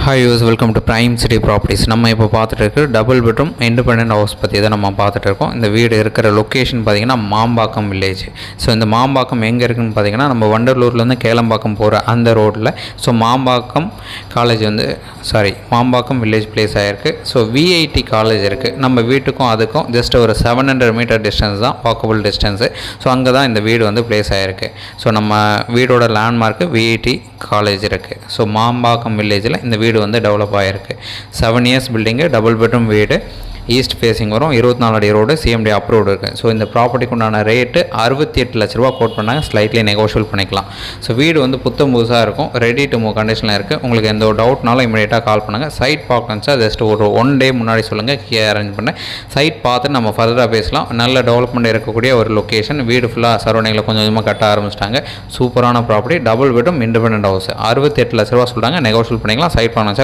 Hi use welcome to prime city properties. நம்ம இப்போ பார்த்துட்டு இருக்க டபுள் பெட்ரூம் இண்டிபெண்டன்ட் ஹவுஸ் பற்றி தான் நம்ம பார்த்துட்டு இருக்கோம். இந்த வீடு இருக்கிற லொக்கேஷன் பார்த்திங்கன்னா மாம்பாக்கம் வில்லேஜ். ஸோ இந்த மாம்பாக்கம் எங்கே இருக்குதுன்னு பார்த்திங்கன்னா நம்ம வண்டலூர்லேருந்து கேளம்பாக்கம் போகிற அந்த ரோட்டில். So Mambakkam college Mambakkam village place ஆகிருக்கு. ஸோ விஐடி காலேஜ் இருக்குது. நம்ம வீட்டுக்கும் அதுக்கும் ஜஸ்ட் ஒரு 700 மீட்டர் டிஸ்டன்ஸ் தான், வாக்கபிள் டிஸ்டன்ஸு. ஸோ அங்கே தான் இந்த வீடு வந்து பிளேஸ் ஆகிருக்கு. ஸோ நம்ம வீடோட லேண்ட்மார்க்கு விஐடி காலேஜ் இருக்குது. ஸோ மாம்பாக்கம் வில்லேஜில் இந்த வீடு வந்து டெவலப் ஆகிருக்கு. 7 இயர்ஸ் பில்டிங்கு, டபுள் பெட்ரூம் வீடு, ஈஸ்ட் ஃபேஸிங் வரும், 24 அடி ரோடு, சிஎம்டி அப்ரூவ்டு இருக்குது. ஸோ இந்த ப்ராப்பர்ட்டிக்கு உண்டான ரேட்டு 68 லட்ச ரூபா கோட் பண்ணாங்க. ஸ்லைட்லி நெகோஷியல் பண்ணிக்கலாம். ஸோ வீடு வந்து புத்தம் புதுசாக இருக்கும், ரெடி டு மூவ் கண்டிஷனில் இருக்குது. உங்களுக்கு எந்த ஒரு டவுட்னாலும் இமீடியட்டாக கால் பண்ணுங்கள். சைட் பார்க்கணுச்சா ஜஸ்ட் ஒரு 1 டே முன்னாடி சொல்லுங்கள், அரேஞ்ச் பண்ணேன். சைட் பார்த்து நம்ம ஃபர்தராக பேசலாம். நல்ல டெவலப்மெண்ட் இருக்கக்கூடிய ஒரு லொக்கேஷன். வீடு ஃபுல்லாக சரௌண்டிங்கில் கொஞ்சம் கொஞ்சமாக கட்ட ஆரம்பிச்சிட்டாங்க. சூப்பரான property, double bedroom independent house. 68 லட்ச ரூபா சொல்கிறாங்க, நெகோஷியல் பண்ணிக்கலாம். சைட் பார்க்கணுச்சா